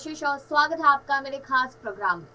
आशीष और स्वागत है आपका मेरे खास प्रोग्राम में।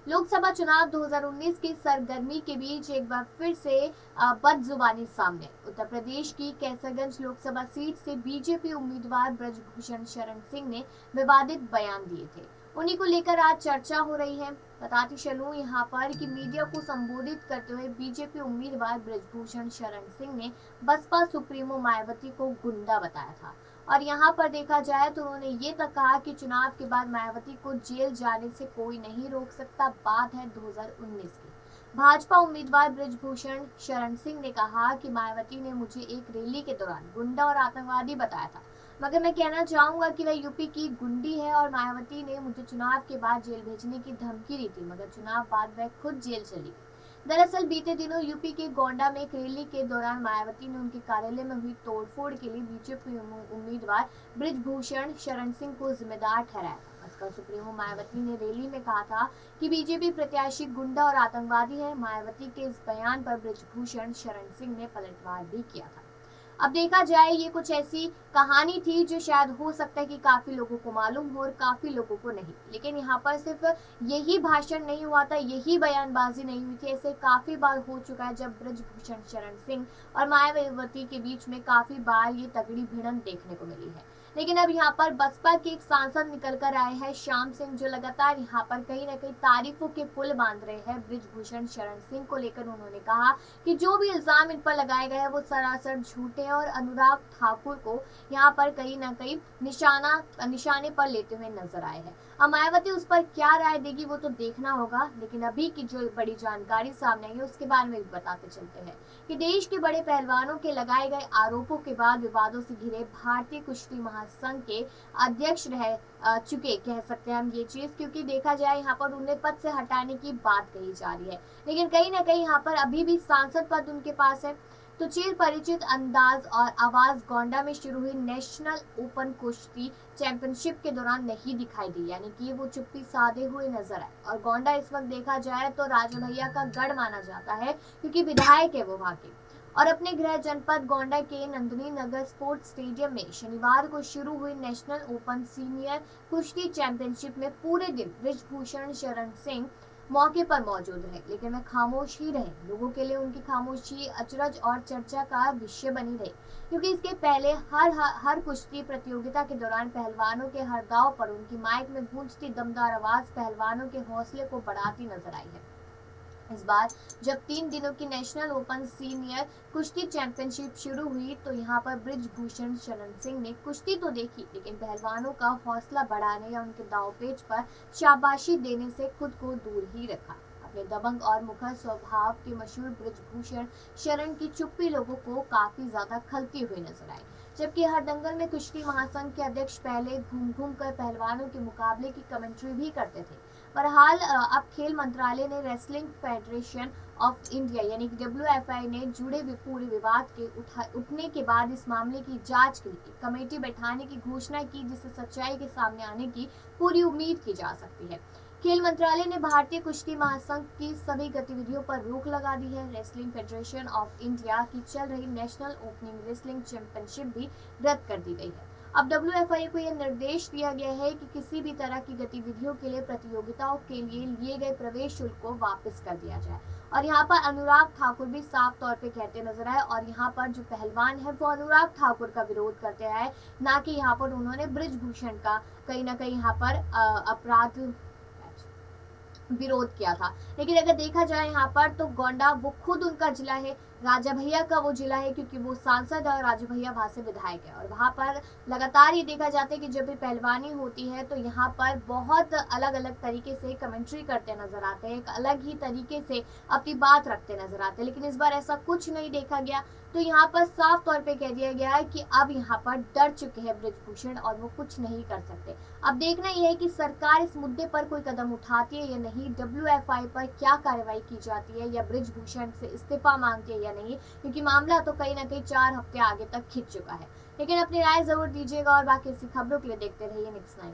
लोकसभा चुनाव 2019 की सरगर्मी के बीच एक बार फिर से बदजुबानी सामने। उत्तर प्रदेश की कैसरगंज लोकसभा सीट से बीजेपी उम्मीदवार ब्रजभूषण शरण सिंह ने विवादित बयान दिए थे। उन्हीं को लेकर आज चर्चा हो रही है। बताती चलूं यहाँ पर कि मीडिया को संबोधित करते हुए बीजेपी उम्मीदवार ब्रजभूषण शरण सिंह ने बसपा सुप्रीमो मायावती को गुंडा बताया था और यहाँ पर देखा जाए तो उन्होंने ये तक कहा कि चुनाव के बाद मायावती को जेल जाने से कोई नहीं रोक सकता। बात है 2019 की। भाजपा उम्मीदवार ब्रजभूषण शरण सिंह ने कहा कि मायावती ने मुझे एक रैली के दौरान गुंडा और आतंकवादी बताया था, मगर मैं कहना चाहूंगा कि वह यूपी की गुंडी है और मायावती ने मुझे चुनाव के बाद जेल भेजने की धमकी दी थी, मगर चुनाव बाद वह खुद जेल चली गई। दरअसल बीते दिनों यूपी के गोंडा में एक रैली के दौरान मायावती ने उनके कार्यालय में हुई तोड़फोड़ के लिए बीजेपी उम्मीदवार ब्रजभूषण शरण सिंह को जिम्मेदार ठहराया। बसपा सुप्रीमो मायावती ने रैली में कहा था कि बीजेपी प्रत्याशी गुंडा और आतंकवादी है। मायावती के इस बयान पर ब्रजभूषण शरण सिंह ने पलटवार भी किया था। अब देखा जाए ये कुछ ऐसी कहानी थी जो शायद हो सकता है कि काफी लोगों को मालूम हो और काफी लोगों को नहीं, लेकिन यहाँ पर सिर्फ यही भाषण नहीं हुआ था, यही बयानबाजी नहीं हुई थी। ऐसे काफी बार हो चुका है जब ब्रजभूषण शरण सिंह और मायावती के बीच में काफी बार ये तगड़ी भिड़ंत देखने को मिली है। लेकिन अब यहाँ पर बसपा के एक सांसद निकल कर आए हैं श्याम सिंह, जो लगातार यहाँ पर कहीं ना कहीं तारीफों के पुल बांध रहे हैं ब्रजभूषण शरण सिंह को लेकर। उन्होंने कहा कि जो भी इल्जाम इन पर लगाए गए हैं वो सरासर झूठे हैं और अनुराग ठाकुर को यहाँ पर कहीं ना कहीं निशाने पर लेते हुए नजर आए हैं। अब मायावती उस पर क्या राय देगी वो तो देखना होगा, लेकिन अभी की जो बड़ी जानकारी सामने आई है उसके बारे में भी बताते चलते हैं कि देश के बड़े पहलवानों के लगाए गए आरोपों के बाद विवादों से घिरे भारतीय कुश्ती महासंघ के अध्यक्ष रह चुके, कह सकते हैं हम ये चीज, क्योंकि देखा जाए यहाँ पर उन्हें पद से हटाने की बात कही जा रही है, लेकिन कहीं ना कहीं यहाँ पर अभी भी सांसद पद उनके पास है। तो चिर परिचित अंदाज और आवाज गोंडा में शुरू हुई नेशनल ओपन कुश्ती चैंपियनशिप के दौरान नहीं दिखाई दी, यानी कि वो चुप्पी साधे हुए नजर आए। और गोंडा इस वक्त देखा जाए तो राजा भैया का गढ़ माना जाता है, क्योंकि विधायक है वो वहां के। और अपने गृह जनपद गोंडा के नंदिनी नगर स्पोर्ट्स स्टेडियम में शनिवार को शुरू हुई नेशनल ओपन सीनियर कुश्ती चैंपियनशिप में पूरे दिन ब्रजभूषण शरण सिंह मौके पर मौजूद रहे, लेकिन वे खामोश ही रहे। लोगों के लिए उनकी खामोशी अचरज और चर्चा का विषय बनी रही, क्योंकि इसके पहले हर कुश्ती प्रतियोगिता के दौरान पहलवानों के हर दांव पर उनकी माइक में गूंजती दमदार आवाज पहलवानों के हौसले को बढ़ाती नजर आई है। इस बार जब 3 दिनों की नेशनल ओपन सीनियर कुश्ती चैंपियनशिप शुरू हुई तो यहाँ पर ब्रजभूषण शरण सिंह ने कुश्ती तो देखी, लेकिन पहलवानों का हौसला बढ़ाने या उनके दांवपेच पर शाबाशी देने से खुद को दूर ही रखा। अपने दबंग और मुखर स्वभाव के मशहूर ब्रजभूषण शरण की चुप्पी लोगों को काफी ज्यादा खलती हुई नजर आई, जबकि हर दंगल में कुश्ती महासंघ के अध्यक्ष पहले घूम घूम कर पहलवानों के मुकाबले की कमेंट्री भी करते थे। बहरहाल अब खेल मंत्रालय ने रेसलिंग फेडरेशन ऑफ इंडिया यानी कि WFI ने जुड़े पूरे विवाद के उठने के बाद इस मामले की जांच के लिए कमेटी बैठाने की घोषणा की, जिससे सच्चाई के सामने आने की पूरी उम्मीद की जा सकती है। खेल मंत्रालय ने भारतीय कुश्ती महासंघ की सभी गतिविधियों पर रोक लगा दी है। रेसलिंग फेडरेशन ऑफ इंडिया की चल रही नेशनल ओपनिंग रेसलिंग चैंपियनशिप भी रद्द कर दी गई है। अब WFI को यह निर्देश दिया गया है कि किसी भी तरह की गतिविधियों के लिए प्रतियोगिताओं के लिए गए प्रवेश शुल्क को वापस कर दिया जाए। और यहाँ पर अनुराग ठाकुर भी साफ तौर पे कहते नजर आए, और यहाँ पर जो पहलवान है वो अनुराग ठाकुर का विरोध करते आए, ना कि यहाँ पर उन्होंने ब्रजभूषण का कहीं ना कहीं यहाँ पर अपराध विरोध किया था। लेकिन अगर देखा जाए यहाँ पर तो गोंडा वो खुद उनका जिला है, राजा भैया का वो जिला है, क्योंकि वो सांसद है और राजा भैया वहां से विधायक है। और वहां पर लगातार ये देखा जाता है कि जब भी पहलवानी होती है तो यहाँ पर बहुत अलग अलग तरीके से कमेंट्री करते नजर आते हैं, एक अलग ही तरीके से अपनी बात रखते नजर आते हैं। लेकिन इस बार ऐसा कुछ नहीं देखा गया, तो यहाँ पर साफ तौर पे कह दिया गया है कि अब यहाँ पर डर चुके हैं ब्रजभूषण और वो कुछ नहीं कर सकते। अब देखना यह है कि सरकार इस मुद्दे पर कोई कदम उठाती है या नहीं, WFI पर क्या कार्रवाई की जाती है या ब्रजभूषण से इस्तीफा मांगती है या नहीं, क्योंकि मामला तो कहीं ना कहीं 4 हफ्ते आगे तक खिंच चुका है। लेकिन अपनी राय जरूर दीजिएगा और बाकी ऐसी खबरों के लिए देखते रहिए नेक्स्ट 9।